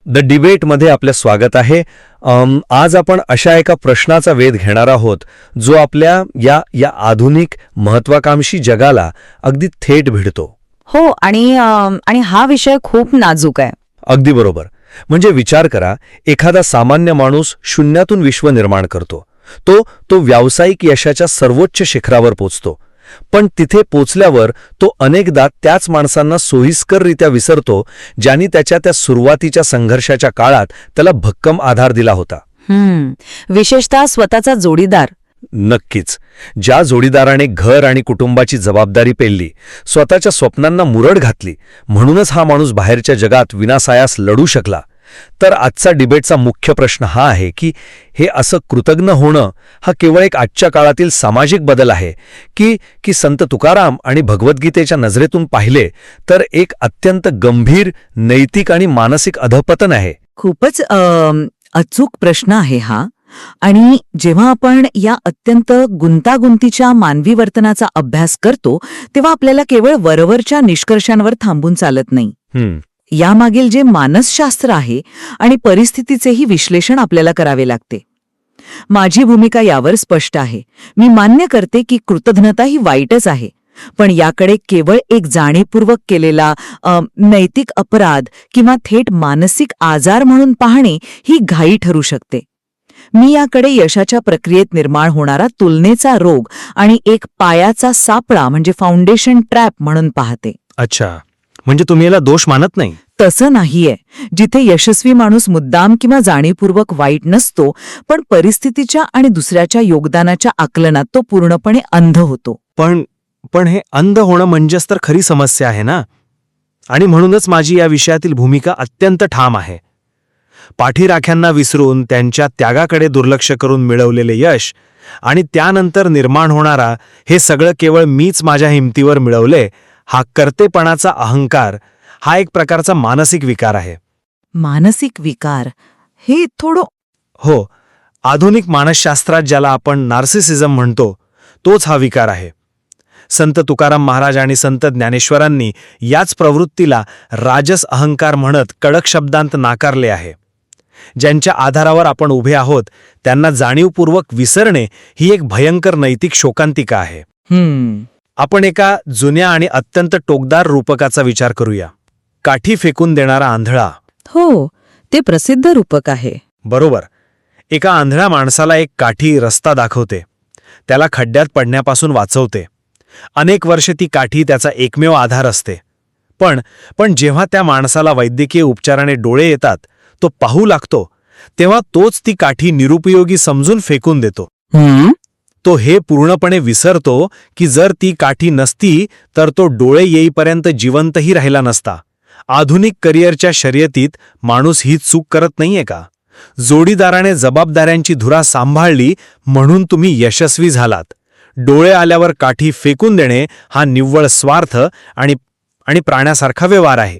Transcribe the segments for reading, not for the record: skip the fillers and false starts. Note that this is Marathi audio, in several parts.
द डिबेटमध्ये आपलं स्वागत आहे. आज आपण अशा एका प्रश्नाचा वेध घेणार आहोत जो आपल्या या आधुनिक महत्वाकांक्षी जगाला अगदी थेट भिडतो. हो, आणि हा विषय खूप नाजूक आहे. अगदी बरोबर. म्हणजे विचार करा, एखादा सामान्य माणूस शून्यातून विश्व निर्माण करतो. तो व्यावसायिक यशाच्या सर्वोच्च शिखरावर पोचतो. पण तिथे पोचल्यावर तो अनेकदा त्याच माणसांना सोयीस्कररित्या विसरतो ज्यांनी त्याच्या त्या सुरुवातीच्या संघर्षाच्या काळात त्याला भक्कम आधार दिला होता. विशेषतः स्वतःचा जोडीदार. नक्कीच. ज्या जोडीदाराने घर आणि कुटुंबाची जबाबदारी पेलली, स्वतःच्या स्वप्नांना मुरड घातली, म्हणूनच हा माणूस बाहेरच्या जगात विनासायास लढू शकला. तर आजचा डिबेटचा मुख्य प्रश्न हा आहे की हे असं कृतज्ञ होणं हा केवळ एक आजच्या काळातील सामाजिक बदल आहे की संत तुकाराम आणि भगवद्गीतेच्या नजरेतून पाहिले तर एक अत्यंत गंभीर नैतिक आणि मानसिक अधपतन आहे. खूपच अचूक प्रश्न आहे हा. आणि जेव्हा आपण या अत्यंत गुंतागुंतीच्या मानवी वर्तनाचा अभ्यास करतो तेव्हा आपल्याला केवळ वरवरच्या निष्कर्षांवर थांबून चालत नाही. यामागील जे मानसशास्त्र आहे आणि परिस्थितीचेही विश्लेषण आपल्याला करावे लागते. माझी भूमिका यावर स्पष्ट आहे. मी मान्य करते की कृतज्ञता ही वाईटच आहे, पण याकडे केवळ एक जाणीवपूर्वक केलेला नैतिक अपराध किंवा थेट मानसिक आजार म्हणून पाहणे ही घाई ठरू शकते. मी याकडे यशाच्या प्रक्रियेत निर्माण होणारा तुलनेचा रोग आणि एक पायाचा सापळा म्हणजे फाउंडेशन ट्रॅप म्हणून पाहते. अच्छा, म्हणजे तुम्ही याला दोष मानत नाही? तसं नाहीये. जिथे यशस्वी माणूस मुद्दाम किंवा जाणीवपूर्वक वाईट नसतो, पण परिस्थितीच्या आणि दुसऱ्याच्या योगदानाच्या आकलनात तो पूर्णपणे अंध होतो. पण हे अंध होणं म्हणजेच तर खरी समस्या आहे ना. आणि म्हणूनच माझी या विषयातील भूमिका अत्यंत ठाम आहे. पाठीराख्यांना विसरून त्यांच्या त्यागाकडे दुर्लक्ष करून मिळवलेले यश आणि त्यानंतर निर्माण होणारा हे सगळं केवळ मीच माझ्या हिमतीवर मिळवले हा कर्तेपणाचा अहंकार हा एक प्रकारचा मानसिक विकार आहे. मानसिक विकार हे थोडं. हो, आधुनिक मानसशास्त्रात ज्याला आपण नार्सिसिझम म्हणतो तोच हा विकार आहे. संत तुकाराम महाराज आणि संत ज्ञानेश्वरांनी याच प्रवृत्तीला राजस अहंकार म्हणत कडक शब्दांत नाकारले आहे. ज्यांच्या आधारावर आपण उभे आहोत त्यांना जाणीवपूर्वक विसरणे ही एक भयंकर नैतिक शोकांतिका आहे. आपण एका जुन्या आणि अत्यंत टोकदार रूपकाचा विचार करूया. काठी फेकून देणारा आंधळा. हो, ते प्रसिद्ध रूपक आहे. बरोबर. एका आंधळ्या माणसाला एक काठी रस्ता दाखवते, त्याला खड्ड्यात पडण्यापासून वाचवते. अनेक वर्षे ती काठी त्याचा एकमेव आधार असते. पण जेव्हा त्या माणसाला वैद्यकीय उपचाराने डोळे येतात, तो पाहू लागतो, तेव्हा तोच ती काठी निरुपयोगी समजून फेकून देतो. तो हे पूर्णपणे विसरतो की जर ती काठी नसती तर तो डोळे येईपर्यंत जिवंतही राहिला नसता. आधुनिक करिअरच्या शर्यतीत माणूस ही चूक करत नाहीये का? जोडीदाराने जबाबदाऱ्यांची धुरा सांभाळली म्हणून तुम्ही यशस्वी झालात. डोळे आल्यावर काठी फेकून देणे हा निव्वळ स्वार्थ आणि प्राण्यासारखा व्यवहार आहे.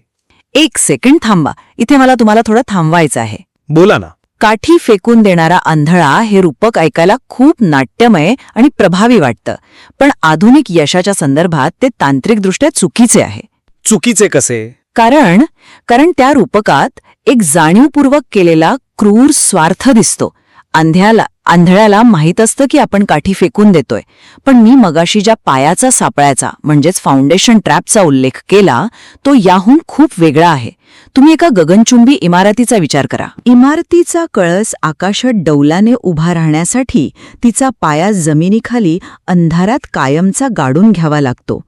एक सेकंड थांबा. इथे मला तुम्हाला थोडं थांबवायचं आहे. बोला ना. काठी फेकून देणारा आंधळा हे रूपक ऐकायला खूप नाट्यमय आणि प्रभावी वाटतं, पण आधुनिक यशाच्या संदर्भात ते तांत्रिकदृष्ट्या चुकीचे आहे. चुकीचे कसे? कारण त्या रूपकात एक जाणीवपूर्वक केलेला क्रूर स्वार्थ दिसतो. आंधळ्याला माहीत असतं की आपण काठी फेकून देतोय, पण मी मगाशी ज्या पायाचा सापळ्याचा म्हणजेच फाउंडेशन ट्रॅपचा उल्लेख केला तो याहून खूप वेगळा आहे. तुम्ही एका गगनचुंबी इमारतीचा विचार करा. इमारतीचा कळस आकाशात डौलाने उभा राहण्यासाठी तिचा पाया जमिनीखाली अंधारात कायमचा गाडून घ्यावा लागतो.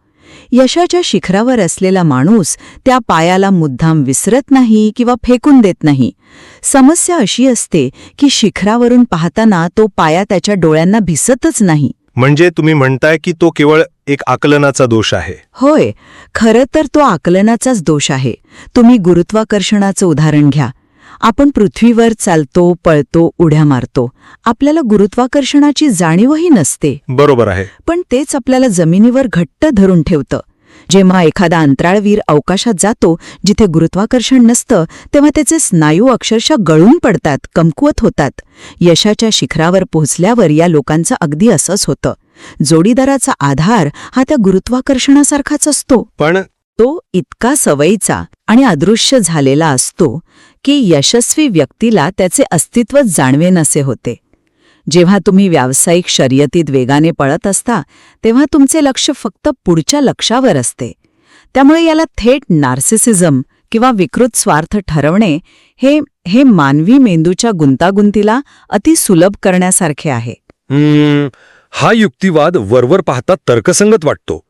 यशाच्या शिखरावर असलेला माणूस त्या पायाला मुद्दाम विसरत नाही किंवा फेकून देत नाही. समस्या अशी असते की शिखरावरून पाहताना तो पाया त्याच्या डोळ्यांना भिसतच नाही. म्हणजे तुम्ही म्हणताय की तो केवळ एक आकलनाचा दोष आहे? होय, खरं तर तो आकलनाचाच दोष आहे. तुम्ही गुरुत्वाकर्षणाचं उदाहरण घ्या. आपण पृथ्वीवर चालतो, पळतो, उड्या मारतो. आपल्याला गुरुत्वाकर्षणाची जाणीवही नसते. बरोबर आहे. पण तेच आपल्याला जमिनीवर घट्ट धरून ठेवतं. जेव्हा एखादा अंतराळवीर अवकाशात जातो जिथे गुरुत्वाकर्षण नसतं तेव्हा त्याचे स्नायू अक्षरशः गळून पडतात, कमकुवत होतात. यशाच्या शिखरावर पोहोचल्यावर या लोकांचं अगदी असंच होतं. जोडीदाराचा आधार हा त्या गुरुत्वाकर्षणासारखाच असतो, पण तो इतका सवयीचा आणि अदृश्य झालेला असतो की यशस्वी व्यक्तीला त्याचे अस्तित्वच जाणवेनसे होते. जेव्हा तुम्ही व्यावसायिक शर्यतीत वेगाने पळत असता तेव्हा तुमचे लक्ष फक्त पुढच्या लक्ष्यावर असते. त्यामुळे याला थेट नार्सिसिझम किंवा विकृत स्वार्थ ठरवणे हे मानवी मेंदूच्या गुंतागुंतीला अतिसुलभ करण्यासारखे आहे. हा युक्तिवाद वरवर पाहता तर्कसंगत वाटतो,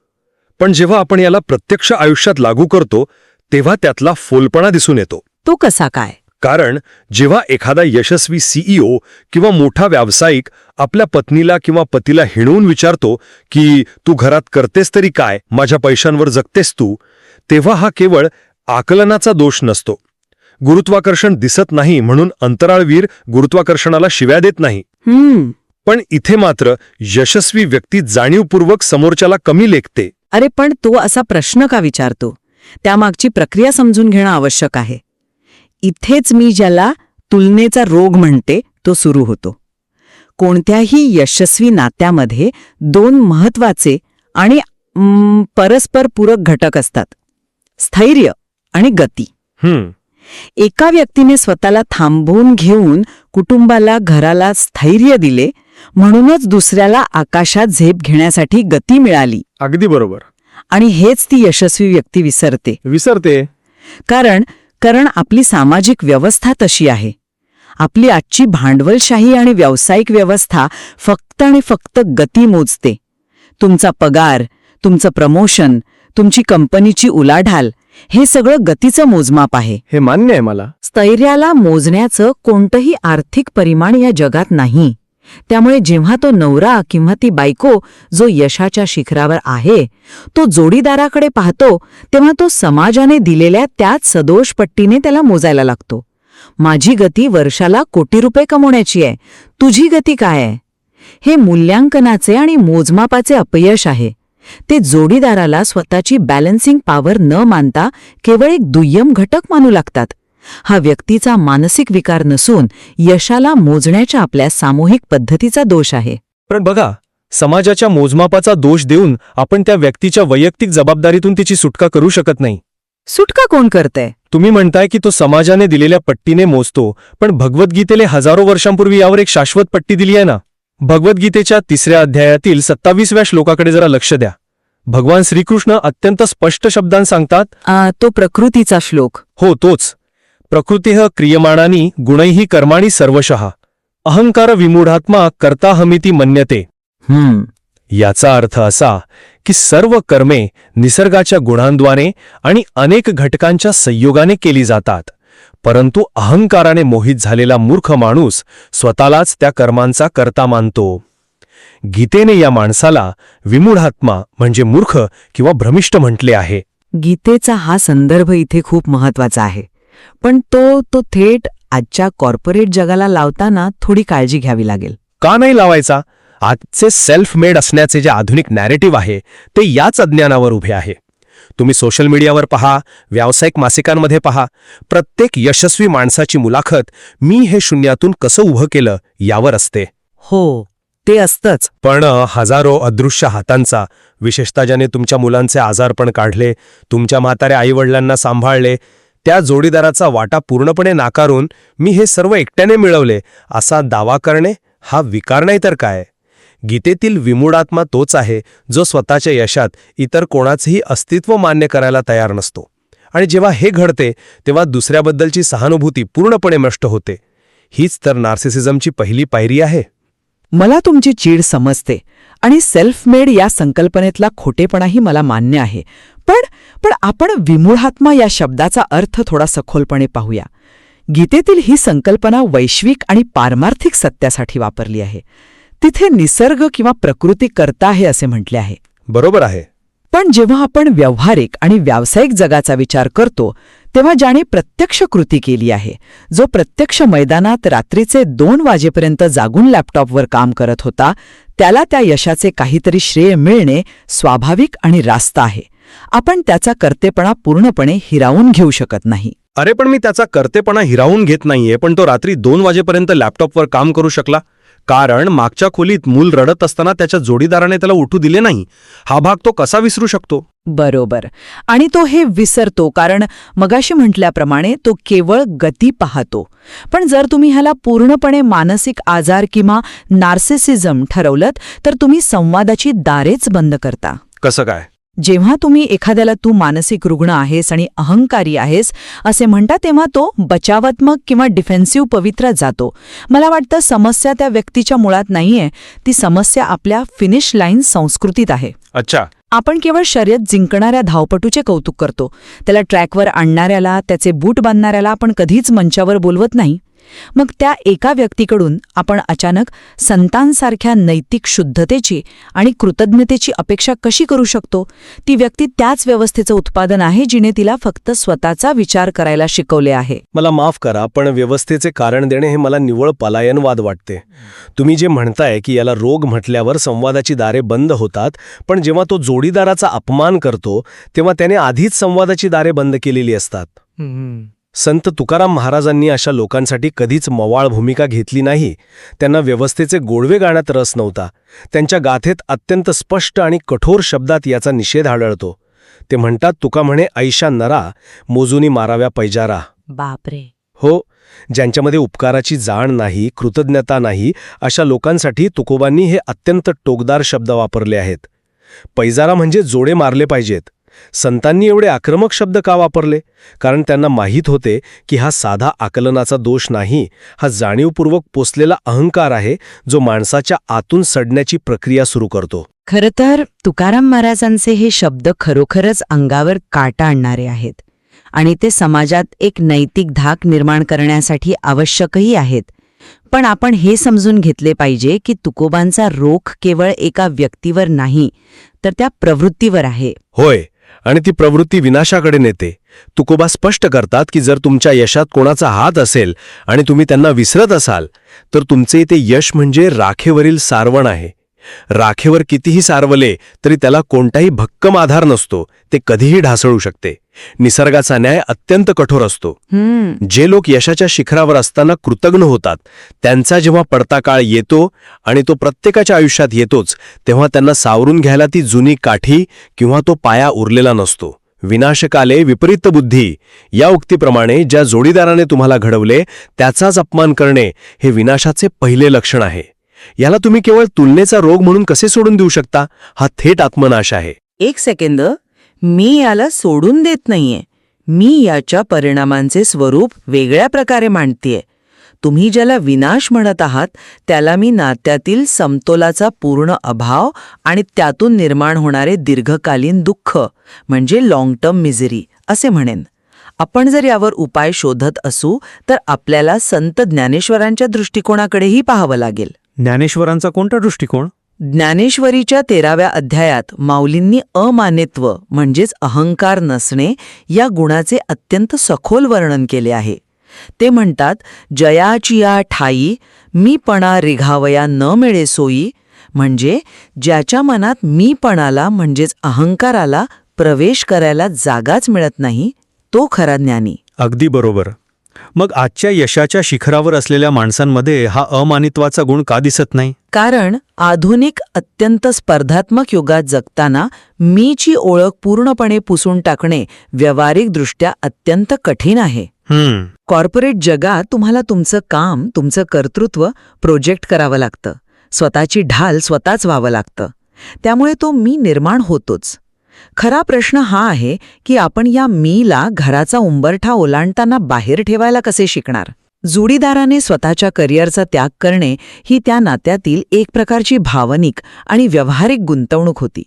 पण जेव्हा आपण याला प्रत्यक्ष आयुष्यात लागू करतो तेव्हा त्यातला फोलपणा दिसून येतो. तो कसा काय? कारण जेव्हा एखादा यशस्वी सीईओ किंवा मोठा व्यावसायिक आपल्या पत्नीला किंवा पतीला हिणवून विचारतो की तू घरात करतेस तरी काय, माझ्या पैशांवर जगतेस तू, तेव्हा हा केवळ आकलनाचा दोष नसतो. गुरुत्वाकर्षण दिसत नाही म्हणून अंतराळवीर गुरुत्वाकर्षणाला शिव्या देत नाही. पण इथे मात्र यशस्वी व्यक्ती जाणीवपूर्वक समोरच्याला कमी लेखते. अरे पण तो असा प्रश्न का विचारतो? त्यामागची प्रक्रिया समजून घेणं आवश्यक आहे. इथेच मी ज्याला तुलनेचा रोग म्हणते तो सुरू होतो. कोणत्याही यशस्वी नात्यामध्ये दोन महत्वाचे आणि परस्पर पूरक घटक असतात: स्थैर्य आणि गती. एका व्यक्तीने स्वतःला थांबवून घेऊन कुटुंबाला, घराला स्थैर्य दिले, म्हणूनच दुसऱ्याला आकाशात झेप घेण्यासाठी गती मिळाली. अगदी बरोबर. आणि हेच ती यशस्वी व्यक्ती विसरते. कारण आपली सामाजिक व्यवस्था तशी आहे. आपली आजची भांडवलशाही आणि व्यावसायिक व्यवस्था फक्त आणि फक्त गती मोजते. तुमचा पगार, तुमचं प्रमोशन, तुमची कंपनीची उलाढाल हे सगळं गतीचं मोजमाप आहे. हे मान्य आहे मला. स्थैर्याला मोजण्याचं कोणतंही आर्थिक परिमाण या जगात नाही. त्यामुळे जेव्हा तो नवरा किंवा ती बायको जो यशाच्या शिखरावर आहे तो जोडीदाराकडे पाहतो तेव्हा तो समाजाने दिलेल्या त्याच सदोष पट्टीने त्याला मोजायला लागतो. माझी गती वर्षाला कोटी रुपये कमवण्याची आहे, तुझी गती काय आहे? हे मूल्यांकनाचे आणि मोजमापाचे अपयश आहे. ते जोडीदाराला स्वतःची बॅलन्सिंग पॉवर न मानता केवळ एक दुय्यम घटक मानू लागतात. हा व्यक्तीचा मानसिक विकार नसून यशाला मोजण्याच्या आपल्या सामूहिक पद्धतीचा दोष आहे. पण बघा, समाजाच्या मोजमापाचा दोष देऊन आपण त्या व्यक्तीच्या वैयक्तिक जबाबदारीतून तिची सुटका करू शकत नाही. सुटका कोण करतंय? तुम्ही म्हणताय की तो समाजाने दिलेल्या पट्टीने मोजतो, पण भगवद्गीतेने हजारो वर्षांपूर्वी यावर एक शाश्वत पट्टी दिली आहे ना. भगवद्गीतेच्या 3ऱ्या अध्यायातील 27व्या श्लोकाकडे जरा लक्ष द्या. भगवान श्रीकृष्ण अत्यंत स्पष्ट शब्दांत सांगतात. तो प्रकृतीचा श्लोक. हो, तोच. प्रकृतीः क्रियमाणानी गुणैः कर्माणि सर्वशः अहंकार विमूढात्मा कर्ताहमिति मन्यते. याचा अर्थ असा की सर्व कर्मे निसर्गाच्या गुणांद्वारे आणि अनेक घटकांच्या संयोगाने केली जातात, परंतु अहंकाराने मोहित झालेला मूर्ख माणूस स्वतःलाच त्या कर्मांचा कर्ता मानतो. गीतेने या माणसाला विमूढात्मा म्हणजे मूर्ख किंवा भ्रमिष्ट म्हटले आहे. गीतेचा हा संदर्भ इथे खूप महत्वाचा आहे, पण तो थेट आजच्या कॉर्पोरेट जगाला लावताना थोडी काळजी घ्यावी लागेल. का नाही लावायचा? आजचे सेल्फ मेड असण्याचे जे आधुनिक नॅरेटिव्ह आहे ते याच अज्ञानावर उभे आहे. तुम्ही सोशल मीडियावर पहा, व्यावसायिक मासिकांमध्ये पहा, प्रत्येक यशस्वी माणसाची मुलाखत मी हे शून्यातून कसं उभं केलं यावर असते. हो, ते असतंच. पण हजारो अदृश्य हातांचा, विशेषतः ज्याने तुमच्या मुलांचे आजारपण काढले, तुमच्या म्हाताऱ्या आईवडिलांना सांभाळले, त्या जोडीदाराचा वाटा पूर्णपणे नाकारून मी हे सर्व एकट्याने मिळवले असा दावा करणे हा विकार नाही तर काय. गीतेतील विमूढात्मा तोच आहे जो स्वतःच्या यशात इतर कोणाचेही अस्तित्व मान्य करायला तयार नसतो. आणि जेव्हा हे घडते तेव्हा दुसऱ्याबद्दलची सहानुभूती पूर्णपणे नष्ट होते. हीच तर नार्सिसिझमची पहिली पायरी आहे. मला तुमची चीड समजते आणि सेल्फ मेड या संकल्पनेतला खोटेपणाही मला मान्य आहे. पण आपण विमूढात्मा या शब्दाचा अर्थ थोडा सखोलपणे पाहूया. गीतेतील ही संकल्पना वैश्विक आणि पारमार्थिक सत्यासाठी वापरली आहे. तिथे निसर्ग किंवा प्रकृती करता आहे असे म्हटले आहे. बरोबर आहे. पण जेव्हा आपण व्यावहारिक आणि व्यावसायिक जगाचा विचार करतो तेव्हा ज्याने प्रत्यक्ष कृती केली आहे, जो प्रत्यक्ष मैदानात रात्रीचे 2 वाजेपर्यंत जागून लॅपटॉपवर काम करत होता, त्याला त्या यशाचे काहीतरी श्रेय मिळणे स्वाभाविक आणि रास्त आहे. आपण त्याचा कर्तेपणा पूर्णपणे हिरावून घेऊ शकत नाही. अरे पण मी त्याचा कर्तेपणा हिरावून घेत नाहीये, पण तो रात्री 2 वाजेपर्यंत लॅपटॉपवर काम करू शकला. कारण मागच्या खोलीत मूल रडत असताना त्याच्या जोडीदाराने त्याला उठू दिले नाही. हा भाग तो कसा विसरू शकतो? बरोबर. आणि तो हे विसरतो कारण मगाशी म्हटल्याप्रमाणे तो केवळ गती पाहतो. पण जर तुम्ही ह्याला पूर्णपणे मानसिक आजार किंवा नार्सिसिझम ठरवलत तर तुम्ही संवादाची दारेच बंद करता. कसं काय? जेव्हा तुम्ही एखाद्याला तू मानसिक रुग्ण आहेस आणि अहंकारी आहेस असे म्हणता तेव्हा तो बचावात्मक किंवा डिफेन्सिव्ह पवित्रा जातो. मला वाटतं समस्या त्या व्यक्तीच्या मुळात नाहीये, ती समस्या आपल्या फिनिश लाईन संस्कृतीत आहे. अच्छा. आपण केवळ शर्यत जिंकणाऱ्या धावपटूचे कौतुक करतो. त्याला ट्रॅकवर आणणाऱ्याला, त्याचे बूट बांधणाऱ्याला आपण कधीच मंचावर बोलवत नाही. मग त्या एका व्यक्तीकडून आपण अचानक संतांसारख्या नैतिक शुद्धतेची आणि कृतज्ञतेची अपेक्षा कशी करू शकतो? ती व्यक्ती त्याच व्यवस्थेचं उत्पादन आहे जिने तिला फक्त स्वतःचा विचार करायला शिकवले आहे. मला माफ करा, पण व्यवस्थेचे कारण देणे हे मला निव्वळ पलायनवाद वाटते. तुम्ही जे म्हणताय की याला रोग म्हटल्यावर संवादाची दारे बंद होतात, पण जेव्हा तो जोडीदाराचा अपमान करतो तेव्हा त्याने आधीच संवादाची दारे बंद केलेली असतात. संत तुकाराम महाराजांनी अशा लोकांसाठी कधीच मवाळ भूमिका घेतली नाही. त्यांना व्यवस्थेचे गोडवे गाण्यात रस नव्हता. त्यांच्या गाथेत अत्यंत स्पष्ट आणि कठोर शब्दात याचा निषेध आढळतो. ते म्हणतात, तुका म्हणे ऐशा नरा, मोजूनी माराव्या पैजारा. बापरे. हो, ज्यांच्यामध्ये उपकाराची जाण नाही, कृतज्ञता नाही, अशा लोकांसाठी तुकोबांनी हे अत्यंत टोकदार शब्द वापरले आहेत. पैजारा म्हणजे जोडे मारले पाहिजेत. संतांनी एवढे आक्रमक शब्द का वापरले? कारण त्यांना माहीत होते की हा साधा आकलनाचा दोष नाही, हा जाणीवपूर्वक पोसलेला अहंकार आहे जो माणसाच्या आतून सडण्याची प्रक्रिया सुरू करतो. खरं तर तुकाराम महाराजांचे हे शब्द खरोखरच अंगावर काटा आणणारे आहेत आणि ते समाजात एक नैतिक धाक निर्माण करण्यासाठी आवश्यकही आहेत. पण आपण हे समजून घेतले पाहिजे की तुकोबांचा रोख केवळ एका व्यक्तीवर नाही, तर त्या प्रवृत्तीवर आहे. होय, आणि ती प्रवृत्ती विनाशाकडे नेते. तुकोबा स्पष्ट करतात की जर तुमच्या यशात कोणाचा हात असेल आणि तुम्ही त्यांना विसरत असाल तर तुमचे ते यश म्हणजे राखेवरील सारवण आहे. राखेवर कितीही सारवले तरी त्याला कोणताही भक्कम आधार नसतो, ते कधीही ढासळू शकते. निसर्गाचा न्याय अत्यंत कठोर असतो. जे लोक यशाच्या शिखरावर असताना कृतज्ञ होतात त्यांचा जेव्हा पडता काळ येतो, आणि तो प्रत्येकाच्या आयुष्यात येतोच, तेव्हा त्यांना सावरून घ्यायला ती जुनी काठी किंवा तो पाया उरलेला नसतो. विनाशकाले विपरीत बुद्धी या उक्तीप्रमाणे ज्या जोडीदाराने तुम्हाला घडवले त्याचाच अपमान करणे हे विनाशाचे पहिले लक्षण आहे. याला तुम्ही केवळ तुलनेचा रोग म्हणून कसे सोडून देऊ शकता? हा थेट आत्मनाश आहे. एक सेकंद, मी याला सोडून देत नाहीये. मी याच्या परिणामांचे स्वरूप वेगळ्या प्रकारे मांडतेय. तुम्ही ज्याला विनाश म्हणत आहात त्याला मी नात्यातील समतोलाचा पूर्ण अभाव आणि त्यातून निर्माण होणारे दीर्घकालीन दुःख म्हणजे लॉंग टर्म मिझरी असे म्हणेन. आपण जर यावर उपाय शोधत असू तर आपल्याला संत ज्ञानेश्वरांच्या दृष्टिकोनाकडेही पाहावं लागेल. ज्ञानेश्वरांचा कोणता दृष्टिकोन? ज्ञानेश्वरीच्या 13व्या अध्यायात माऊलींनी अमानित्व म्हणजेच अहंकार नसणे या गुणाचे अत्यंत सखोल वर्णन केले आहे. ते म्हणतात, जयाचिया ठाई मीपणा रिघावया न मिळे सोयी, म्हणजे ज्याच्या मनात मीपणाला म्हणजेच अहंकाराला प्रवेश करायला जागाच मिळत नाही तो खरा ज्ञानी. अगदी बरोबर. मग आजच्या यशाच्या शिखरावर असलेल्या माणसांमध्ये हा अमानित्वाचा गुण का दिसत नाही? कारण आधुनिक अत्यंत स्पर्धात्मक युगात जगताना मीची ओळख पूर्णपणे पुसून टाकणे व्यावहारिकदृष्ट्या अत्यंत कठीण आहे. कॉर्पोरेट जगात तुम्हाला तुमचं काम, तुमचं कर्तृत्व प्रोजेक्ट करावं लागतं. स्वतःची ढाल स्वतःच व्हावं लागतं. त्यामुळे तो मी निर्माण होतोच. खरा प्रश्न हा आहे की आपण या मीला घराचा उंबरठा ओलांडताना बाहेर ठेवायला कसे शिकणार? जोडीदाराने स्वतःच्या करिअरचा त्याग करणे ही त्या नात्यातील एक प्रकारची भावनिक आणि व्यावहारिक गुंतवणूक होती.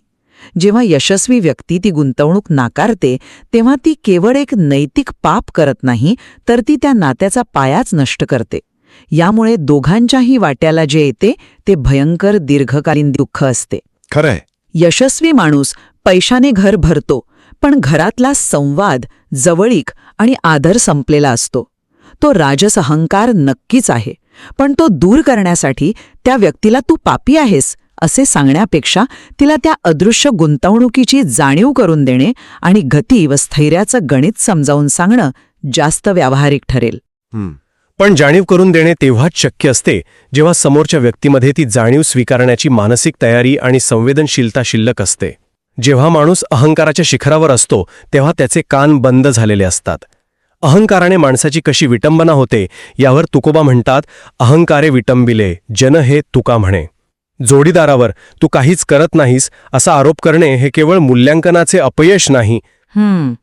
जेव्हा यशस्वी व्यक्ती ती गुंतवणूक नाकारते तेव्हा ती केवळ एक नैतिक पाप करत नाही, तर ती त्या नात्याचा पायाच नष्ट करते. यामुळे दोघांच्याही वाट्याला जे येते ते भयंकर दीर्घकालीन दुःख असते. खरंय. यशस्वी माणूस पैशाने घर भरतो, पण घरातला संवाद, जवळीक आणि आदर संपलेला असतो. तो राजस अहंकार नक्कीच आहे, पण तो दूर करण्यासाठी त्या व्यक्तीला तू पापी आहेस असे सांगण्यापेक्षा तिला त्या अदृश्य गुंतवणुकीची जाणीव करून देणे आणि गती व स्थैर्याचं गणित समजावून सांगणं जास्त व्यावहारिक ठरेल. पण जाणीव करून देणे तेव्हाच शक्य असते जेव्हा समोरच्या व्यक्तीमध्ये ती जाणीव स्वीकारण्याची मानसिक तयारी आणि संवेदनशीलता शिल्लक असते. जेव्हा माणूस अहंकाराच्या शिखरावर असतो तेव्हा त्याचे कान बंद झालेले असतात. अहंकाराने माणसाची कशी विटंबना होते यावर तुकोबा म्हणतात, अहंकारे विटंबिले जन हे तुका म्हणे. जोडीदारावर तू काहीच करत नाहीस असा आरोप करणे हे केवळ मूल्यांकनाचे अपयश नाही,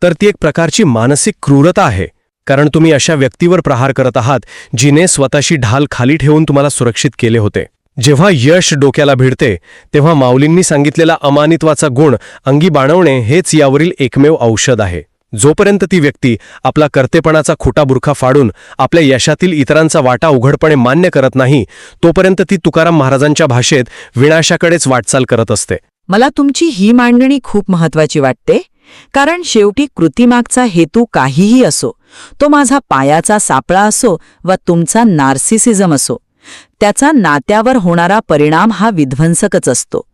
तर ती एक प्रकारची मानसिक क्रूरता आहे. कारण तुम्ही अशा व्यक्तीवर प्रहार करत आहात जिने स्वतःशी ढाल खाली ठेवून तुम्हाला सुरक्षित केले होते. जेव्हा यश डोक्याला भिडते तेव्हा माऊलींनी सांगितलेला अमानित्वाचा गुण अंगी बाणवणे हेच यावरील एकमेव औषध आहे. जोपर्यंत ती व्यक्ती आपला कर्तेपणाचा खोटा बुरखा फाडून आपल्या यशातील इतरांचा वाटा उघडपणे मान्य करत नाही, तोपर्यंत ती तुकाराम महाराजांच्या भाषेत विनाशाकडेच वाटचाल करत असते. मला तुमची ही मांडणी खूप महत्वाची वाटते, कारण शेवटी कृतीमागचा हेतू काहीही असो, तो माझा पायाचा सापळा असो वा तुमचा नार्सिसिझम असो, त्याचा नात्यावर होणारा परिणाम हा विध्वंसकच असतो.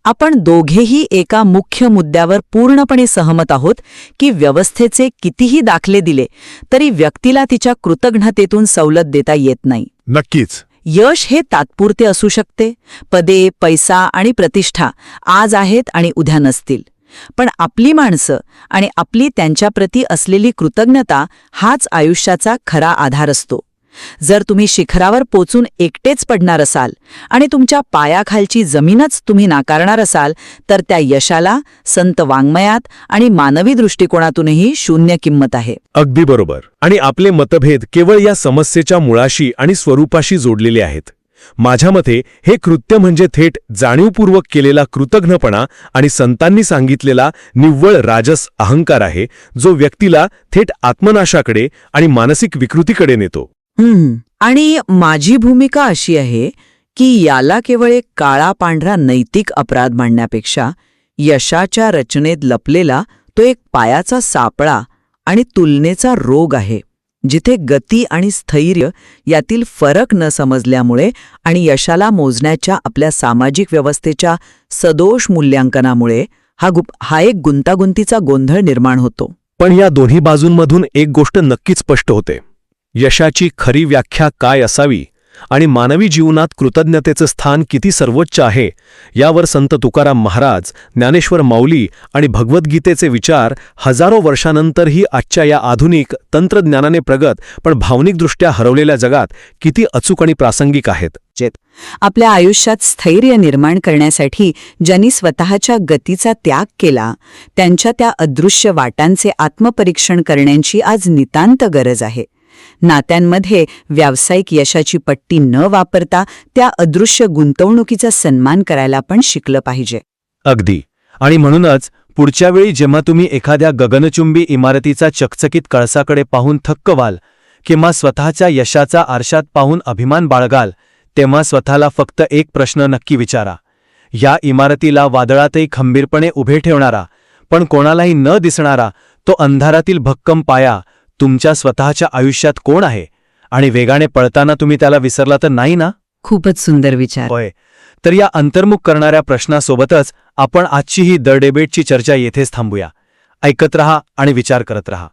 आपण दोघेही एका मुख्य मुद्द्यावर पूर्णपणे सहमत आहोत की व्यवस्थेचे कितीही दाखले दिले तरी व्यक्तीला तिच्या कृतघ्नतेतून सवलत देता येत नाही. नक्कीच. यश हे तात्पुरते असू शकते. पदे, पैसा आणि प्रतिष्ठा आज आहेत आणि उद्या नसतील. पण आपली माणसं आणि आपली त्यांच्याप्रती असलेली कृतज्ञता हाच आयुष्याचा खरा आधार असतो. जर तुम्ही शिखरावर पोचून एकटेच पडणार असाल आणि तुमच्या पायाखालची जमीनच तुम्ही नाकारणार असाल तर त्या यशाला संत वाङ्मयात आणि मानवी दृष्टिकोनातूनही शून्य किंमत आहे. अगदी बरोबर. आणि आपले मतभेद केवळ या समस्येच्या मुळाशी आणि स्वरूपाशी जोडलेले आहेत. माझ्या मते हे कृत्य म्हणजे थेट जाणीवपूर्वक केलेला कृतघ्नपणा आणि संतांनी सांगितलेला निव्वळ राजस अहंकार आहे, जो व्यक्तीला थेट आत्मनाशाकडे आणि मानसिक विकृतीकडे नेतो. आणि माझी भूमिका अशी आहे की याला केवळ एक काळा पांढरा नैतिक अपराध मांडण्यापेक्षा यशाच्या रचनेत लपलेला तो एक पायाचा सापळा आणि तुलनेचा रोग आहे, जिथे गती आणि स्थैर्य यातील फरक न समजल्यामुळे आणि यशाला मोजण्याच्या आपल्या सामाजिक व्यवस्थेच्या सदोष मूल्यांकनामुळे हा एक गुंतागुंतीचा गोंधळ निर्माण होतो. पण या दोन्ही बाजूंमधून एक गोष्ट नक्कीच स्पष्ट होते. यशाची खरी व्याख्या काय असावी आणि मानवी जीवनात कृतज्ञतेचं स्थान किती सर्वोच्च आहे यावर संत तुकाराम महाराज, ज्ञानेश्वर माऊली आणि भगवद्गीतेचे विचार हजारो वर्षानंतरही आजच्या या आधुनिक तंत्रज्ञानाने प्रगत पण भावनिकदृष्ट्या हरवलेल्या जगात किती अचूक आणि प्रासंगिक आहेत. आपल्या आयुष्यात स्थैर्य निर्माण करण्यासाठी ज्यांनी स्वतःच्या गतीचा त्याग केला त्यांच्या त्या अदृश्य वाटांचे आत्मपरीक्षण करण्याची आज नितांत गरज आहे. नात्यांमध्ये व्यावसायिक यशाची पट्टी न वापरता त्या अदृश्य गुंतवणुकीचा सन्मान करायला पण शिकलं पाहिजे. अगदी. आणि म्हणूनच पुढच्या वेळी जेव्हा तुम्ही एखाद्या गगनचुंबी इमारतीचा चकचकीत कळसाकडे पाहून थक्क व्हाल किंवा स्वतःच्या यशाचा आरशात पाहून अभिमान बाळगाल, तेव्हा स्वतःला फक्त एक प्रश्न नक्की विचारा. या इमारतीला वादळातही खंबीरपणे उभे ठेवणारा पण कोणालाही न दिसणारा तो अंधारातील भक्कम पाया तुमच्या स्वतःच्या आयुष्यात कोण आहे? आणि वेगाने पळताना तुम्ही त्याला विसरला तर नाही ना? खूपच सुंदर विचार. होय. तर या अंतर्मुख करणाऱ्या प्रश्नासोबतच आपण आजची ही द डिबेटची चर्चा येथेच थांबूया. ऐकत रहा आणि विचार करत रहा.